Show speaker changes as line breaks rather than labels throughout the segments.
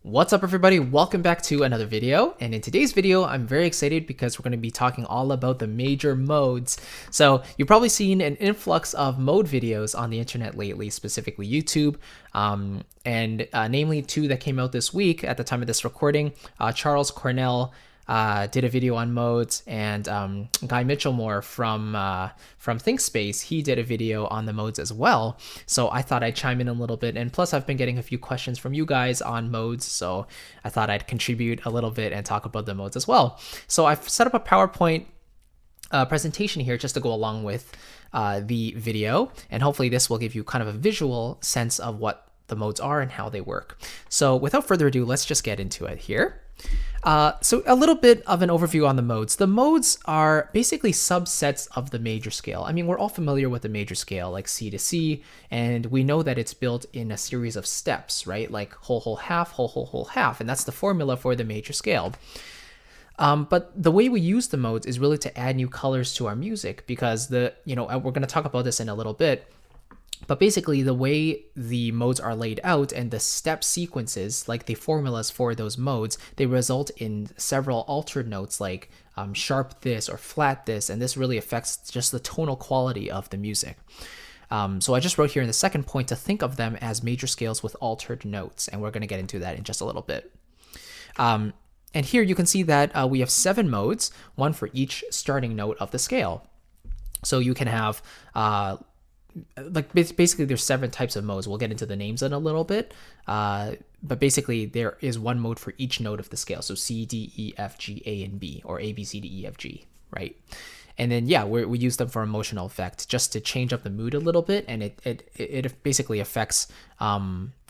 What's up everybody, welcome back to another video, and in today's video I'm very excited because we're going to be talking all about the major modes. So you've probably seen an influx of mode videos on the internet lately, specifically YouTube, and namely two that came out this week at the time of this recording. Charles Cornell did a video on modes, and Guy Mitchellmore from ThinkSpace, he did a video on the modes as well. So I thought I'd chime in a little bit, and plus I've been getting a few questions from you guys on modes, so I thought I'd contribute a little bit and talk about the modes as well. So I've set up a PowerPoint presentation here just to go along with the video, and hopefully this will give you kind of a visual sense of what the modes are and how they work. So without further ado, let's just get into it here. So a little bit of an overview on the modes. The modes are basically subsets of the major scale. I mean, we're all familiar with the major scale, like C to C, and we know that it's built in a series of steps, right? Like whole, whole, half, whole, whole, whole, half, and that's the formula for the major scale. But the way we use the modes is really to add new colors to our music, because we're going to talk about this in a little bit. But basically, the way the modes are laid out and the step sequences, like the formulas for those modes, they result in several altered notes like sharp this or flat this, and this really affects just the tonal quality of the music. So I just wrote here in the second point to think of them as major scales with altered notes, and we're going to get into that in just a little bit. And here you can see that we have 7 modes, one for each starting note of the scale. So you can have basically there's 7 types of modes. We'll get into the names in a little bit, but basically there is one mode for each note of the scale. So C, D, E, F, G, A, and B, or A, B, C, D, E, F, G, right? And then we use them for emotional effect, just to change up the mood a little bit, and it basically affects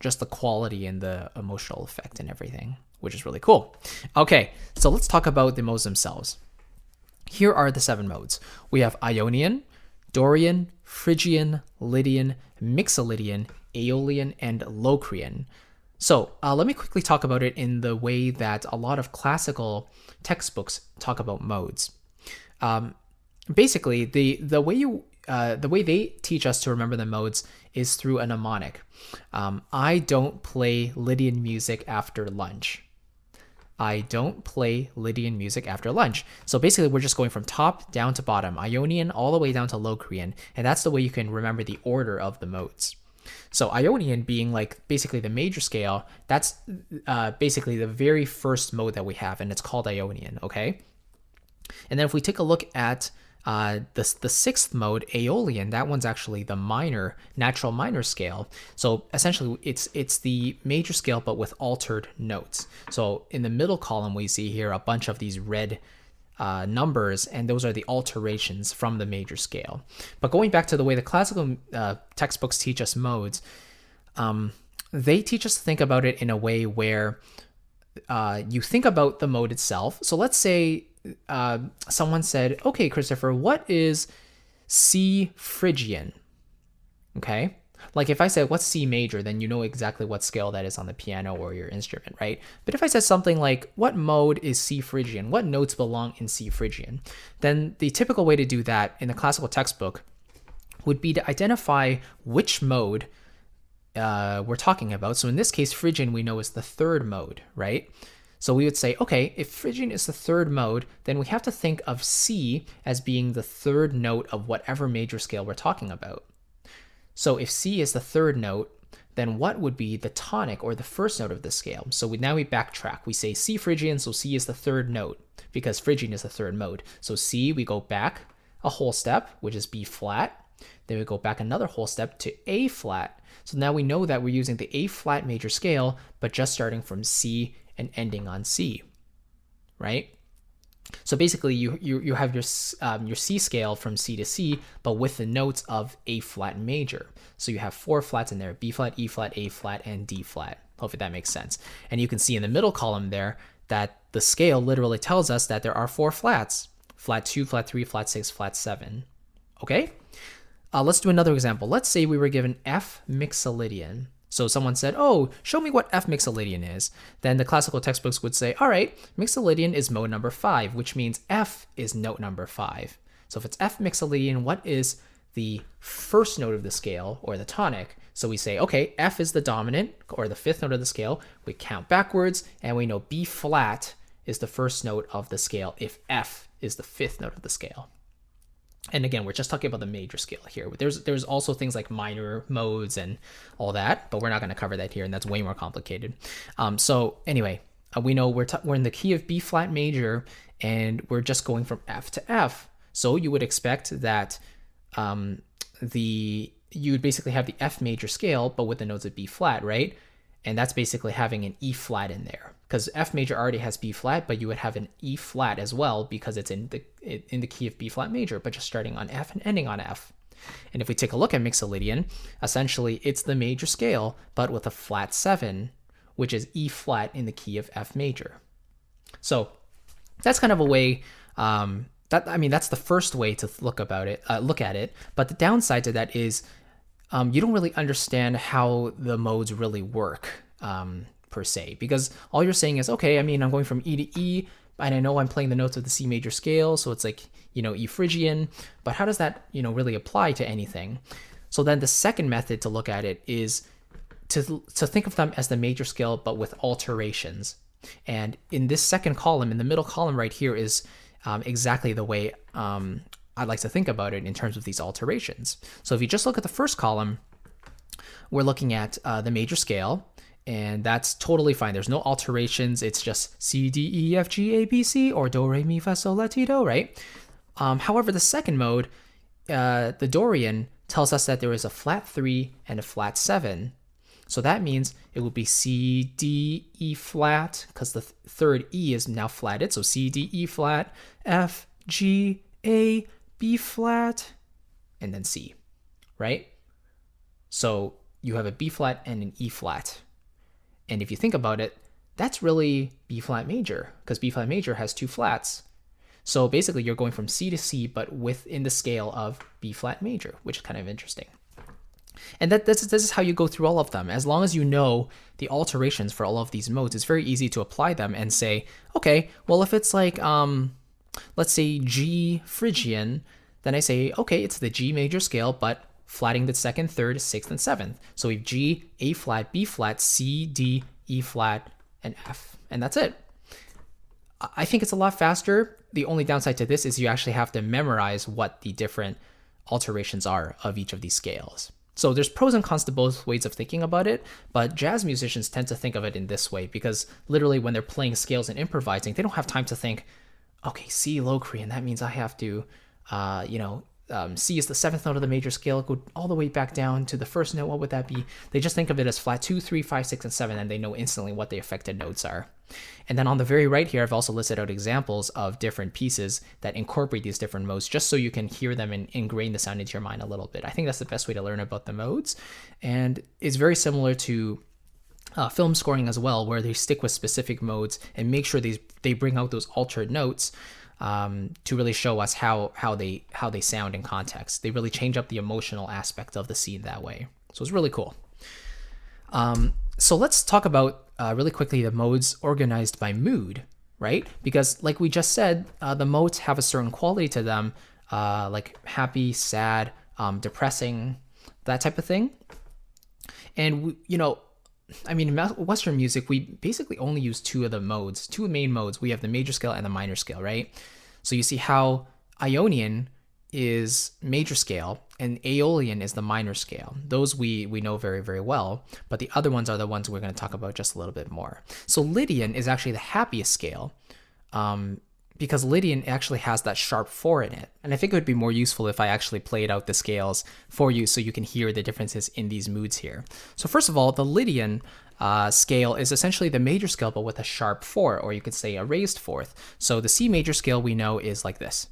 just the quality and the emotional effect and everything, which is really cool. Okay, so let's talk about the modes themselves. Here are the 7 modes. We have Ionian, Dorian, Phrygian, Lydian, Mixolydian, Aeolian, and Locrian. So let me quickly talk about it in the way that a lot of classical textbooks talk about modes. Basically, the way they teach us to remember the modes is through a mnemonic. I don't play Lydian music after lunch. I don't play Lydian music after lunch. So basically we're just going from top down to bottom, Ionian all the way down to Locrian, and that's the way you can remember the order of the modes. So Ionian being like basically the major scale, that's basically the very first mode that we have, and it's called Ionian, okay? And then if we take a look at the 6th mode, Aeolian, that one's actually the minor, natural minor scale. So essentially it's the major scale but with altered notes. So in the middle column we see here a bunch of these red numbers, and those are the alterations from the major scale. But going back to the way the classical textbooks teach us modes, they teach us to think about it in a way where you think about the mode itself. So let's say someone said, okay, Christopher, what is C Phrygian? Okay, like if I said what's C major, then you know exactly what scale that is on the piano or your instrument, right? But if I said something like what mode is C Phrygian, what notes belong in C Phrygian, then the typical way to do that in the classical textbook would be to identify which mode we're talking about. So in this case, Phrygian we know is the 3rd mode, right? So we would say, okay, if Phrygian is the 3rd mode, then we have to think of C as being the 3rd note of whatever major scale we're talking about. So if C is the 3rd note, then what would be the tonic or the 1st note of the scale? So now we backtrack. We say C Phrygian, so C is the 3rd note because Phrygian is the 3rd mode. So C, we go back a whole step, which is B flat. Then we go back another whole step to A flat. So now we know that we're using the A flat major scale, but just starting from C and ending on C, right? So basically you have your C scale from C to C, but with the notes of A flat major. So you have 4 flats in there: B flat, E flat, A flat, and D flat. Hopefully that makes sense. And you can see in the middle column there that the scale literally tells us that there are 4 flats: flat 2, flat 3, flat 6, flat 7. Okay? Let's do another example. Let's say we were given F Mixolydian. So someone said, oh, show me what F Mixolydian is. Then the classical textbooks would say, all right, Mixolydian is mode number 5, which means F is note number 5. So if it's F Mixolydian, what is the 1st note of the scale, or the tonic? So we say, okay, F is the dominant or the fifth note of the scale. We count backwards and we know B flat is the first note of the scale if F is the fifth note of the scale. And again, we're just talking about the major scale here. There's also things like minor modes and all that, but we're not going to cover that here, and that's way more complicated. So anyway, we know we're in the key of B flat major, and we're just going from F to F. So you would expect that you would basically have the F major scale, but with the notes of B flat, right? And that's basically having an E flat in there, because F major already has B flat, but you would have an E flat as well because it's in the key of B flat major, but just starting on F and ending on F. And if we take a look at Mixolydian, essentially it's the major scale, but with a flat 7, which is E flat in the key of F major. So that's kind of a way, that's the first way to look at it. But the downside to that is you don't really understand how the modes really work per se, because all you're saying is, okay, I'm going from E to E, and I know I'm playing the notes of the C major scale, so it's like, E Phrygian, but how does that, really apply to anything? So then the second method to look at it is to think of them as the major scale, but with alterations. And in this second column, in the middle column right here, is exactly the way I'd like to think about it in terms of these alterations. So if you just look at the first column, we're looking at the major scale, and that's totally fine. There's no alterations. It's just C, D, E, F, G, A, B, C, or Do, Re, Mi, Fa, Sol, La, Ti, Do, right? However, the second mode, the Dorian, tells us that there is a flat 3 and a flat 7. So that means it would be C, D, E flat, because the third E is now flatted. So C, D, E flat, F, G, A, B flat, and then C, right? So you have a B flat and an E flat. And if you think about it, that's really B flat major, because B flat major has 2 flats. So basically you're going from C to C, but within the scale of B flat major, which is kind of interesting. And this is how you go through all of them. As long as you know the alterations for all of these modes, it's very easy to apply them and say, okay, well, if it's like, let's say G Phrygian, then I say, okay, it's the G major scale, but flatting the second, third, sixth, and seventh. So we have G, A flat, B flat, C, D, E flat, and F. And that's it. I think it's a lot faster. The only downside to this is you actually have to memorize what the different alterations are of each of these scales. So there's pros and cons to both ways of thinking about it, but jazz musicians tend to think of it in this way because literally when they're playing scales and improvising, they don't have time to think, okay, C Locrian, that means I have to, C is the seventh note of the major scale, go all the way back down to the first note. What would that be? They just think of it as flat 2, 3, 5, 6, and 7, and they know instantly what the affected notes are. And then on the very right here, I've also listed out examples of different pieces that incorporate these different modes just so you can hear them and ingrain the sound into your mind a little bit. I think that's the best way to learn about the modes. And it's very similar to film scoring as well, where they stick with specific modes and make sure they bring out those altered notes to really show us how they sound in context. They really change up the emotional aspect of the scene that way. So it's really cool. So let's talk about really quickly the modes organized by mood, right? Because like we just said, the modes have a certain quality to them, like happy, sad, depressing, that type of thing. And in Western music, we basically only use two main modes. We have the major scale and the minor scale, right? So you see how Ionian is major scale and Aeolian is the minor scale. Those we know very, very well, but the other ones are the ones we're going to talk about just a little bit more. So Lydian is actually the happiest scale because Lydian actually has that sharp 4 in it. And I think it would be more useful if I actually played out the scales for you so you can hear the differences in these moods here. So first of all, the Lydian scale is essentially the major scale but with a sharp 4, or you could say a raised fourth. So the C major scale we know is like this.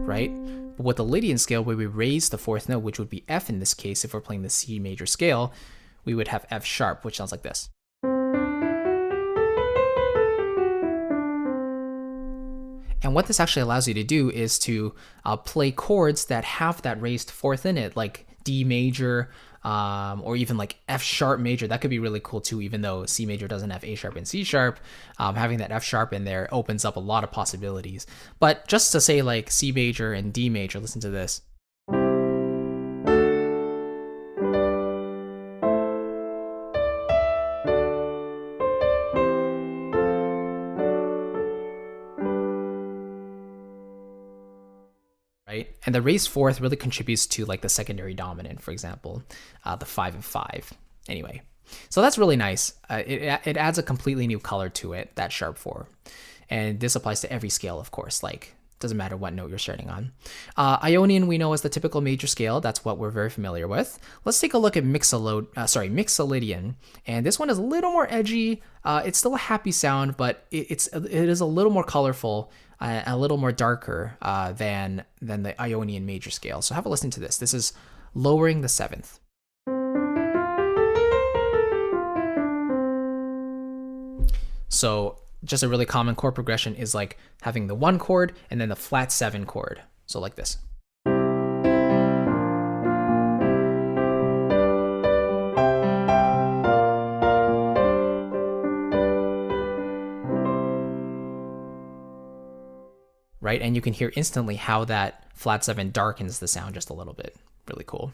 Right? But with the Lydian scale, where we raise the fourth note, which would be F in this case, if we're playing the C major scale, we would have F sharp, which sounds like this. And what this actually allows you to do is to play chords that have that raised fourth in it, like D major, or even like F sharp major. That could be really cool too, even though C major doesn't have A sharp and C sharp. Having that F sharp in there opens up a lot of possibilities. But just to say like C major and D major, listen to this. And the raised fourth really contributes to like the secondary dominant, for example, the 5 and 5. Anyway, so that's really nice. It adds a completely new color to it, that sharp 4. And this applies to every scale, of course, like doesn't matter what note you're starting on. Ionian we know as the typical major scale. That's what we're very familiar with. Let's take a look at Mixolydian. And this one is a little more edgy. It's still a happy sound, but it is a little more colorful, a little more darker than the Ionian major scale. So have a listen to this. This is lowering the 7th. So just a really common chord progression is like having the 1 chord and then the flat 7 chord. So like this. Right? And you can hear instantly how that flat 7 darkens the sound just a little bit. Really cool.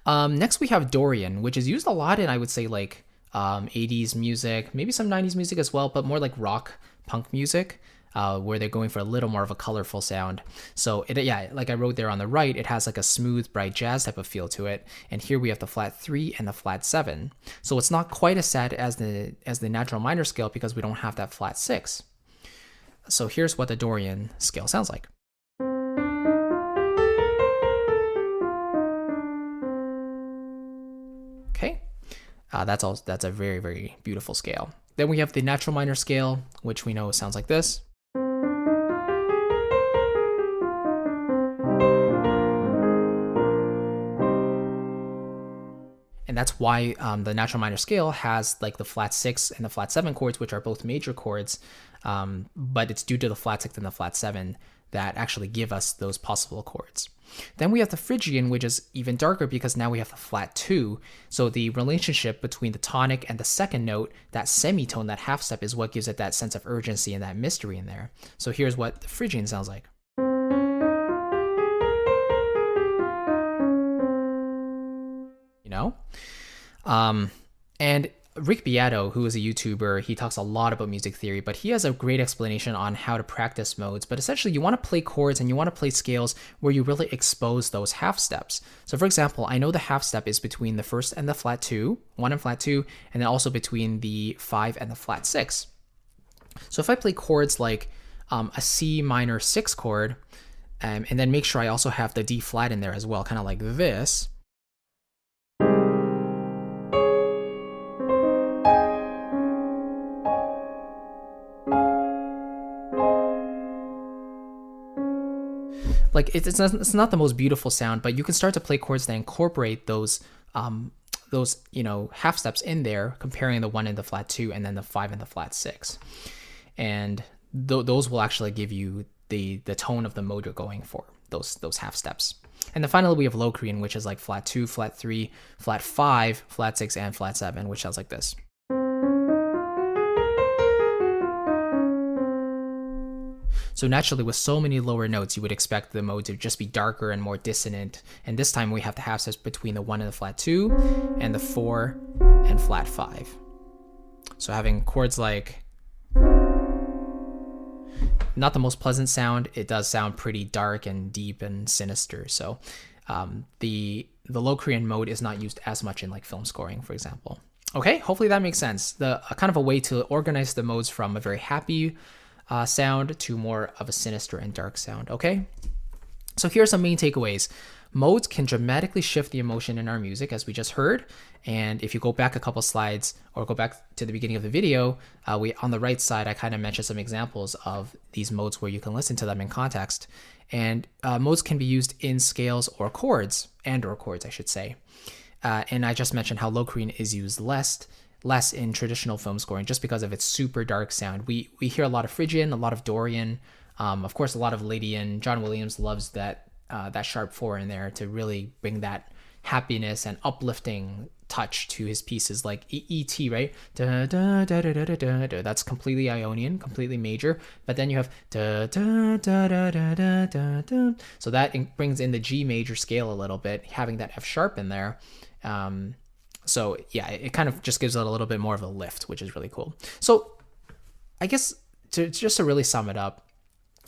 Next we have Dorian, which is used a lot in, I would say, like 80s music, maybe some 90s music as well, but more like rock punk music, where they're going for a little more of a colorful sound. So yeah, like I wrote there on the right, it has like a smooth, bright jazz type of feel to it. And here we have the flat 3 and the flat 7. So it's not quite as sad as the natural minor scale because we don't have that flat 6. So here's what the Dorian scale sounds like. Okay. That's a very, very beautiful scale. Then we have the natural minor scale, which we know sounds like this. And that's why the natural minor scale has like the flat 6 and the flat 7 chords, which are both major chords, but it's due to the flat 6 and the flat 7 that actually give us those possible chords. Then we have the Phrygian, which is even darker because now we have the flat 2. So the relationship between the tonic and the second note, that semitone, that half step, is what gives it that sense of urgency and that mystery in there. So here's what the Phrygian sounds like. You know? And Rick Beato, who is a YouTuber, he talks a lot about music theory, but he has a great explanation on how to practice modes. But essentially, you want to play chords and you want to play scales where you really expose those half steps. So for example, I know the half step is between the first and the flat 2, 1 and flat 2, and then also between the 5 and the flat 6. So if I play chords like a C minor 6 chord, and then make sure I also have the D flat in there as well, kind of like this. Like it's not the most beautiful sound, but you can start to play chords that incorporate those half steps in there, comparing the 1 and the flat 2 and then the 5 and the flat 6, and those will actually give you the tone of the mode you're going for, those half steps. And then finally we have Locrian, which is like flat 2, flat 3, flat 5, flat 6, and flat 7, which sounds like this. So naturally, with so many lower notes, you would expect the mode to just be darker and more dissonant. And this time we have the half steps between the 1 and the flat 2 and the 4 and flat 5. So having chords like, not the most pleasant sound, it does sound pretty dark and deep and sinister. So the Locrian mode is not used as much in like film scoring, for example. Okay, hopefully that makes sense. Kind of a way to organize the modes from a very happy sound to more of a sinister and dark sound. Okay, so here are some main takeaways. Modes can dramatically shift the emotion in our music, as we just heard. And if you go back a couple slides or go back to the beginning of the video, on the right side, I kind of mentioned some examples of these modes where you can listen to them in context. And modes can be used in scales or chords, I should say. And I just mentioned how Locrian is used less in traditional film scoring just because of its super dark sound. We hear a lot of Phrygian, a lot of Dorian, of course a lot of Lydian. Jon Williams loves that sharp 4 in there to really bring that happiness and uplifting touch to his pieces, like E.T., right? Da, da, da, da, da, da, da. That's completely Ionian, completely major. But then you have da, da, da, da, da, da, da, da. So that brings in the G major scale a little bit, having that F sharp in there. So yeah, it kind of just gives it a little bit more of a lift, which is really cool. So I guess just to really sum it up,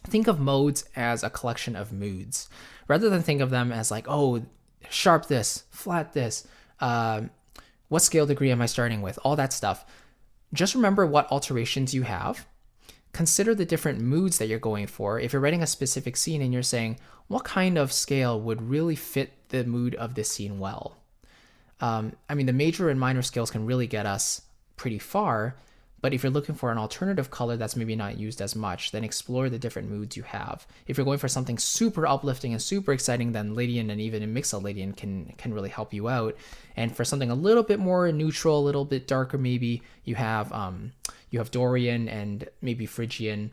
think of modes as a collection of moods, rather than think of them as like, oh, sharp this, flat this, what scale degree am I starting with, all that stuff. Just remember what alterations you have. Consider the different moods that you're going for. If you're writing a specific scene and you're saying, what kind of scale would really fit the mood of this scene well? I mean, the major and minor scales can really get us pretty far, but if you're looking for an alternative color that's maybe not used as much, then explore the different moods you have. If you're going for something super uplifting and super exciting, then Lydian and even a Mixel Lydian can really help you out. And for something a little bit more neutral, a little bit darker, maybe you have Dorian and maybe Phrygian,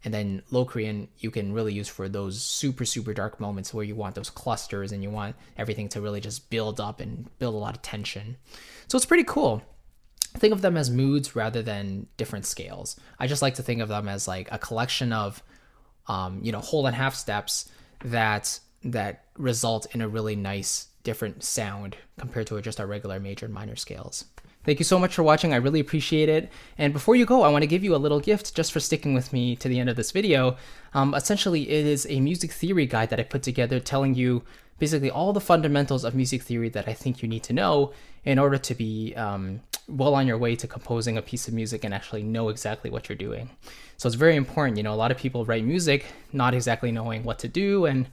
and then Locrian you can really use for those super, super dark moments where you want those clusters and you want everything to really just build up and build a lot of tension. So it's pretty cool. Think of them as moods rather than different scales. I just like to think of them as like a collection of, whole and half steps that result in a really nice different sound compared to just our regular major and minor scales. Thank you so much for watching. I really appreciate it. And before you go, I want to give you a little gift just for sticking with me to the end of this video. Essentially, it is a music theory guide that I put together telling you basically all the fundamentals of music theory that I think you need to know in order to be well on your way to composing a piece of music and actually know exactly what you're doing. So it's very important. A lot of people write music not exactly knowing what to do and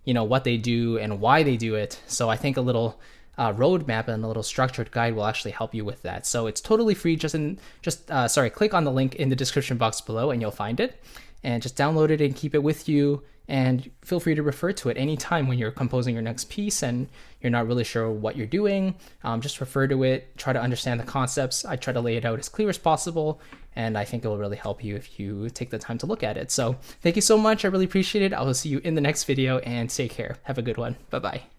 what they do and why they do it. So I think a little roadmap and a little structured guide will actually help you with that. So it's totally free. Click on the link in the description box below and you'll find it, and just download it and keep it with you. And feel free to refer to it anytime when you're composing your next piece and you're not really sure what you're doing. Just refer to it, try to understand the concepts. I try to lay it out as clear as possible, and I think it will really help you if you take the time to look at it. So thank you so much. I really appreciate it. I will see you in the next video, and take care. Have a good one. Bye-bye.